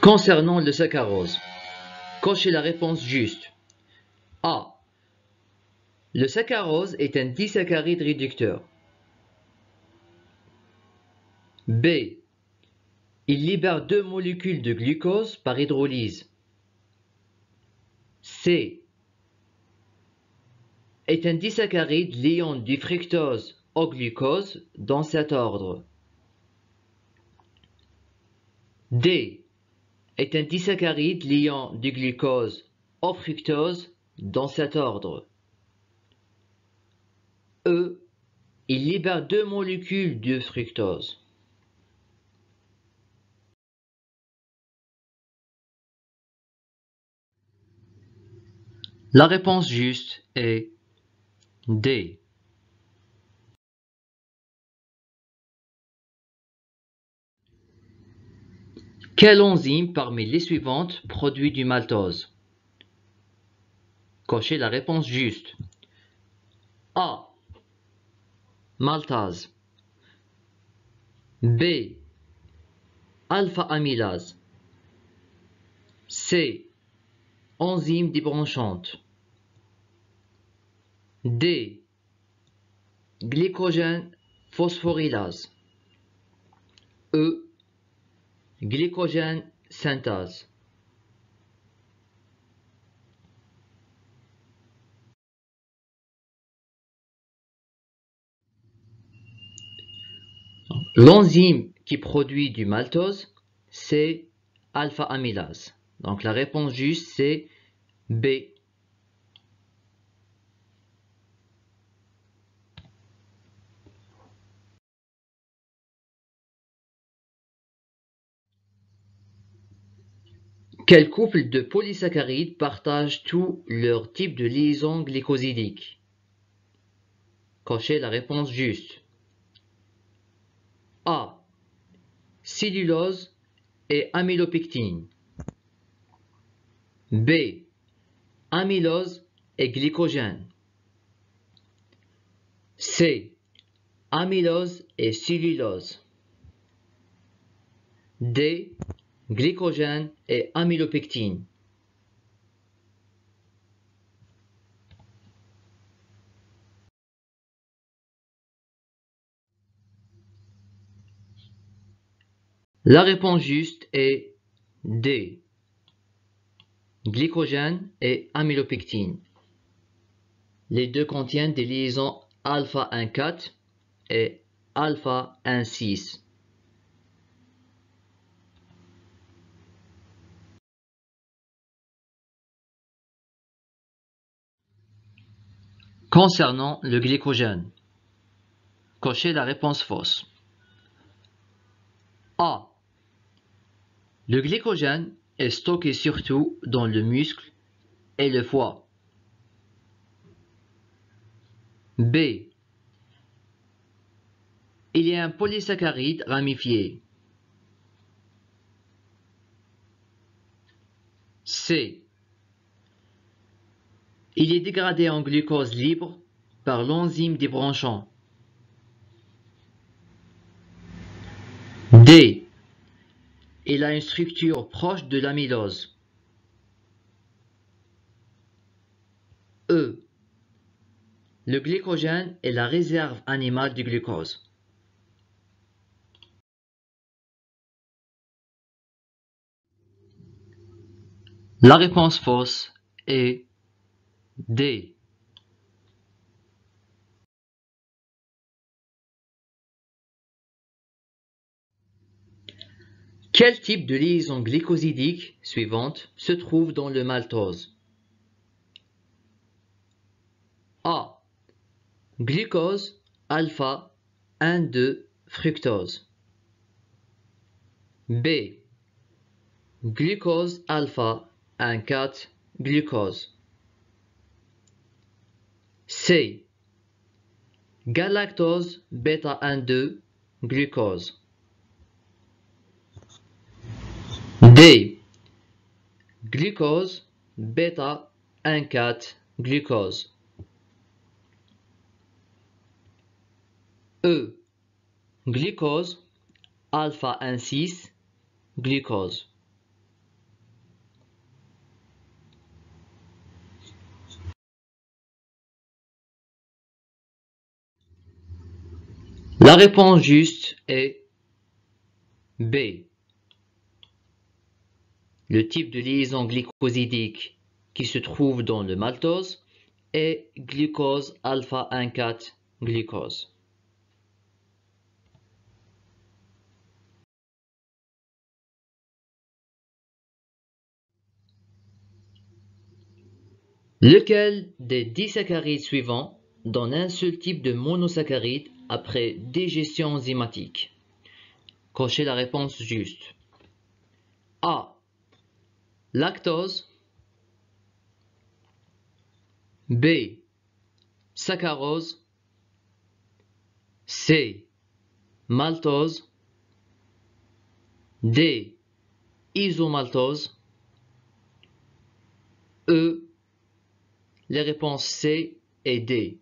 Concernant le saccharose, cochez la réponse juste. A. Le saccharose est un disaccharide réducteur. B. Il libère 2 molécules de glucose par hydrolyse. C. Est un disaccharide liant du fructose au glucose dans cet ordre. D. Est un disaccharide liant du glucose au fructose dans cet ordre. E. Il libère 2 molécules de fructose. La réponse juste est D. Quelle enzyme parmi les suivantes produit du maltose? Cochez la réponse juste. A. Maltase. B. Alpha-amylase. C. Enzyme débranchante. D. Glycogène phosphorylase. E. Glycogène synthase. L'enzyme qui produit du maltose, c'est alpha-amylase. Donc la réponse juste, c'est B. Quel couple de polysaccharides partagent tous leurs types de liaisons glycosidiques? Cochez la réponse juste. A. Cellulose et amylopectine. B. Amylose et glycogène. C. Amylose et cellulose. D. Glycogène et amylopectine. La réponse juste est D. Glycogène et amylopectine. Les deux contiennent des liaisons alpha 1,4 et alpha 1,6. Concernant le glycogène, cochez la réponse fausse. A. Le glycogène est stocké surtout dans le muscle et le foie. B. Il y a un polysaccharide ramifié. C. Il est dégradé en glucose libre par l'enzyme débranchant. D. Il a une structure proche de l'amylose. E. Le glycogène est la réserve animale du glucose. La réponse fausse est D. Quel type de liaison glycosidique suivante se trouve dans le maltose? A. Glucose alpha 1,2 fructose. B. Glucose alpha 1,4 glucose. C. Galactose bêta 1,2 glucose. D. Glucose bêta 1,4 glucose. E. Glucose alpha 1,6 glucose. La réponse juste est B. Le type de liaison glycosidique qui se trouve dans le maltose est glucose alpha 1,4 glucose. Lequel des disaccharides suivants donne un seul type de monosaccharide après digestion enzymatique? Cochez la réponse juste. A. Lactose. B. Saccharose. C. Maltose. D. Isomaltose. E. Les réponses C et D.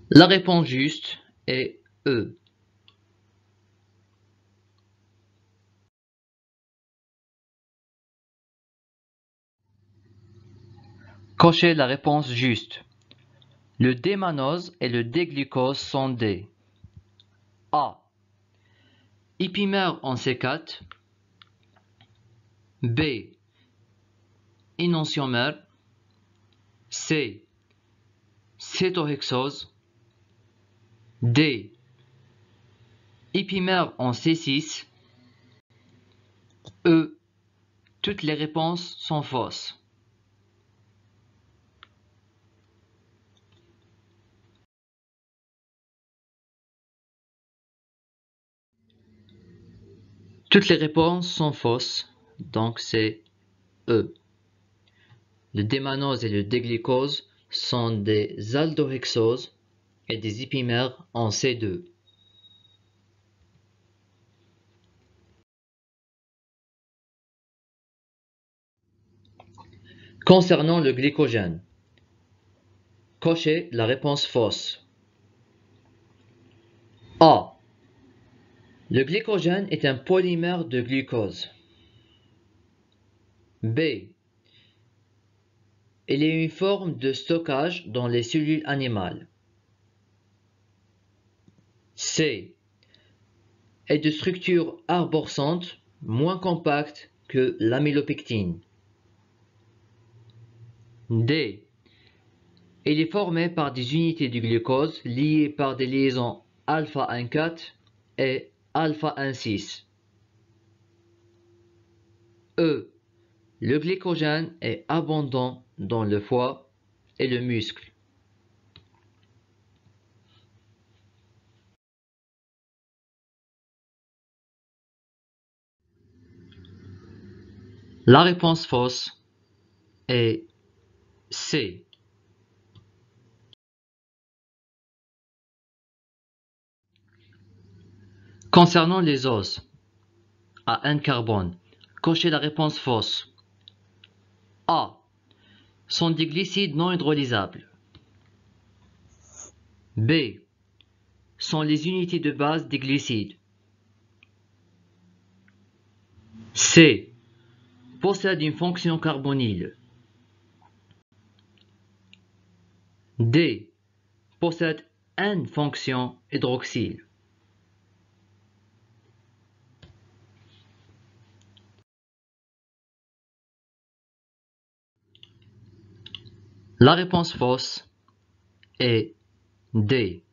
La réponse juste est E. Cochez la réponse juste. Le D-mannose et le D-glucose sont des A. Épimères en C4. B. Énantiomère. C. Cétohexose. D. Épimère en C6. E. Toutes les réponses sont fausses. Toutes les réponses sont fausses, donc c'est E. Le D-mannose et le D-glucose sont des aldohexoses et des épimères en C2. Concernant le glycogène, cochez la réponse fausse. A. Le glycogène est un polymère de glucose. B. Il est une forme de stockage dans les cellules animales. C. Est de structure arborescente, moins compacte que l'amylopectine. D. Il est formé par des unités de glucose liées par des liaisons alpha 1,4 et alpha 1,6. E. Le glycogène est abondant dans le foie et le muscle. La réponse fausse est C. Concernant les os à N carbone, cochez la réponse fausse. A. Sont des glycides non hydrolysables. B. Sont les unités de base des glucides. C. Possèdent une fonction carbonyle. D. Possède une fonction hydroxyle. La réponse fausse est D.